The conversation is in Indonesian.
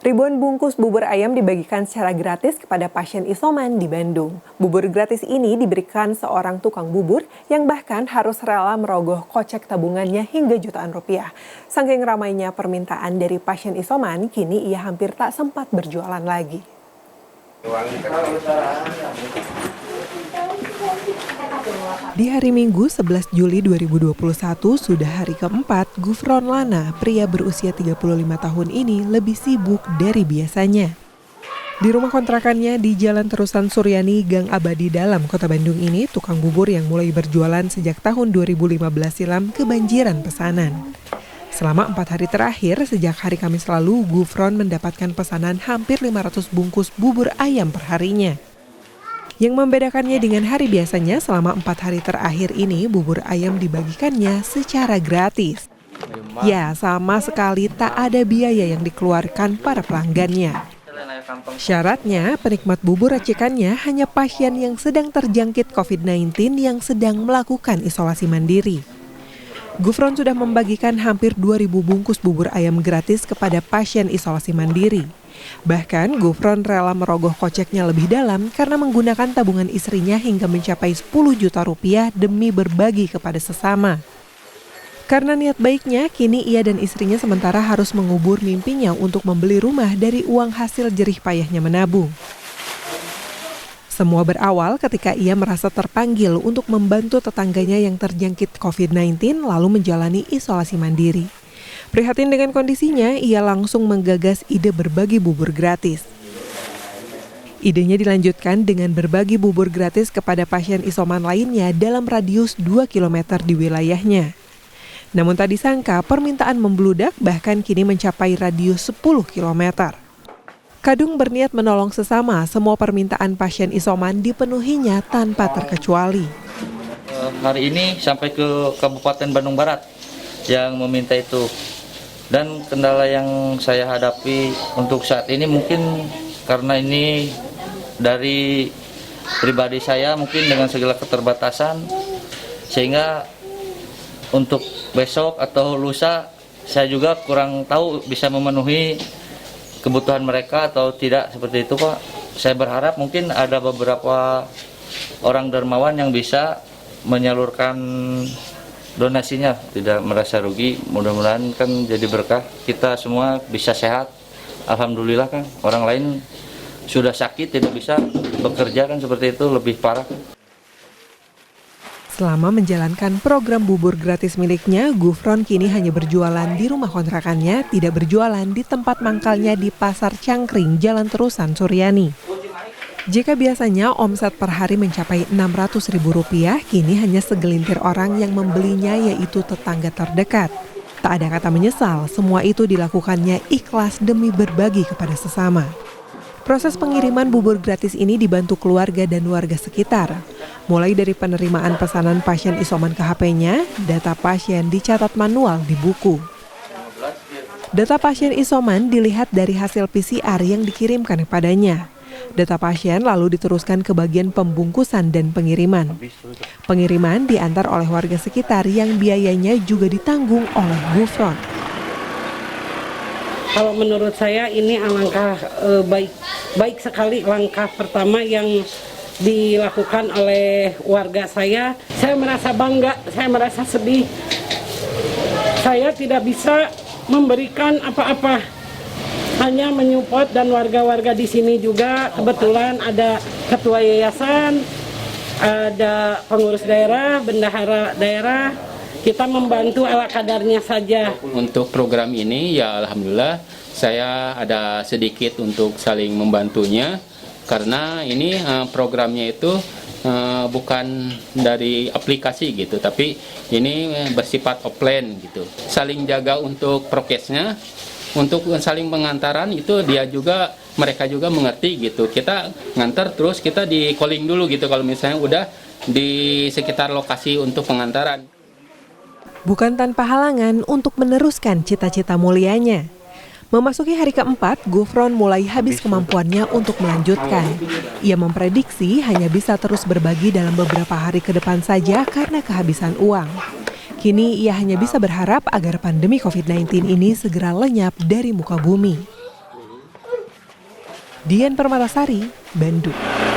Ribuan bungkus bubur ayam dibagikan secara gratis kepada pasien isoman di Bandung. Bubur gratis ini diberikan seorang tukang bubur yang bahkan harus rela merogoh kocek tabungannya hingga jutaan rupiah. Saking ramainya permintaan dari pasien isoman, kini ia hampir tak sempat berjualan lagi. Di hari Minggu 11 Juli 2021, sudah hari keempat, Gufron Lana, pria berusia 35 tahun ini lebih sibuk dari biasanya. Di rumah kontrakannya di Jalan Terusan Suryani, Gang Abadi Dalam, Kota Bandung ini, tukang bubur yang mulai berjualan sejak tahun 2015 silam kebanjiran pesanan. Selama 4 hari terakhir, sejak hari Kamis lalu, Gufron mendapatkan pesanan hampir 500 bungkus bubur ayam per harinya. Yang membedakannya dengan hari biasanya, selama 4 hari terakhir ini, bubur ayam dibagikannya secara gratis. Ya, sama sekali tak ada biaya yang dikeluarkan para pelanggannya. Syaratnya, penikmat bubur racikannya hanya pasien yang sedang terjangkit COVID-19 yang sedang melakukan isolasi mandiri. Gufron sudah membagikan hampir 2.000 bungkus bubur ayam gratis kepada pasien isolasi mandiri. Bahkan, Gufron rela merogoh koceknya lebih dalam karena menggunakan tabungan istrinya hingga mencapai 10 juta rupiah demi berbagi kepada sesama. Karena niat baiknya, kini ia dan istrinya sementara harus mengubur mimpinya untuk membeli rumah dari uang hasil jerih payahnya menabung. Semua berawal ketika ia merasa terpanggil untuk membantu tetangganya yang terjangkit COVID-19 lalu menjalani isolasi mandiri. Prihatin dengan kondisinya, ia langsung menggagas ide berbagi bubur gratis. Idenya dilanjutkan dengan berbagi bubur gratis kepada pasien isoman lainnya dalam radius 2 km di wilayahnya. Namun tak disangka permintaan membludak bahkan kini mencapai radius 10 km. Kadung berniat menolong sesama, semua permintaan pasien isoman dipenuhinya tanpa terkecuali. Hari ini sampai ke Kabupaten Bandung Barat yang meminta itu. Dan kendala yang saya hadapi untuk saat ini mungkin karena ini dari pribadi saya mungkin dengan segala keterbatasan, sehingga untuk besok atau lusa saya juga kurang tahu bisa memenuhi kebutuhan mereka atau tidak, seperti itu Pak. Saya berharap mungkin ada beberapa orang dermawan yang bisa menyalurkan donasinya, tidak merasa rugi. Mudah-mudahan kan jadi berkah, kita semua bisa sehat. Alhamdulillah kan, orang lain sudah sakit tidak bisa bekerja kan, seperti itu lebih parah. Selama menjalankan program bubur gratis miliknya, Gufron kini hanya berjualan di rumah kontrakannya, tidak berjualan di tempat mangkalnya di Pasar Cangkring, Jalan Terusan Suryani. Jika biasanya omset per hari mencapai Rp600.000, kini hanya segelintir orang yang membelinya, yaitu tetangga terdekat. Tak ada kata menyesal, semua itu dilakukannya ikhlas demi berbagi kepada sesama. Proses pengiriman bubur gratis ini dibantu keluarga dan warga sekitar. Mulai dari penerimaan pesanan pasien isoman ke HP-nya, data pasien dicatat manual di buku. Data pasien isoman dilihat dari hasil PCR yang dikirimkan kepadanya. Data pasien lalu diteruskan ke bagian pembungkusan dan pengiriman. Pengiriman diantar oleh warga sekitar yang biayanya juga ditanggung oleh Gufron. Kalau menurut saya ini alangkah baik sekali, langkah pertama yang dilakukan oleh warga saya. Saya merasa bangga, saya merasa sedih. Saya tidak bisa memberikan apa-apa, hanya menyupport, dan warga-warga di sini juga kebetulan ada ketua yayasan, ada pengurus daerah, bendahara daerah. Kita membantu ala kadarnya saja. Untuk program ini ya alhamdulillah saya ada sedikit untuk saling membantunya, karena ini programnya itu bukan dari aplikasi gitu, tapi ini bersifat offline gitu. Saling jaga untuk prokesnya, untuk saling pengantaran itu mereka juga mengerti gitu. Kita ngantar terus kita di calling dulu gitu kalau misalnya udah di sekitar lokasi untuk pengantaran. Bukan tanpa halangan untuk meneruskan cita-cita mulianya. Memasuki hari keempat, Gufron mulai habis kemampuannya untuk melanjutkan. Ia memprediksi hanya bisa terus berbagi dalam beberapa hari ke depan saja karena kehabisan uang. Kini ia hanya bisa berharap agar pandemi COVID-19 ini segera lenyap dari muka bumi. Dian Permatasari, Bandung.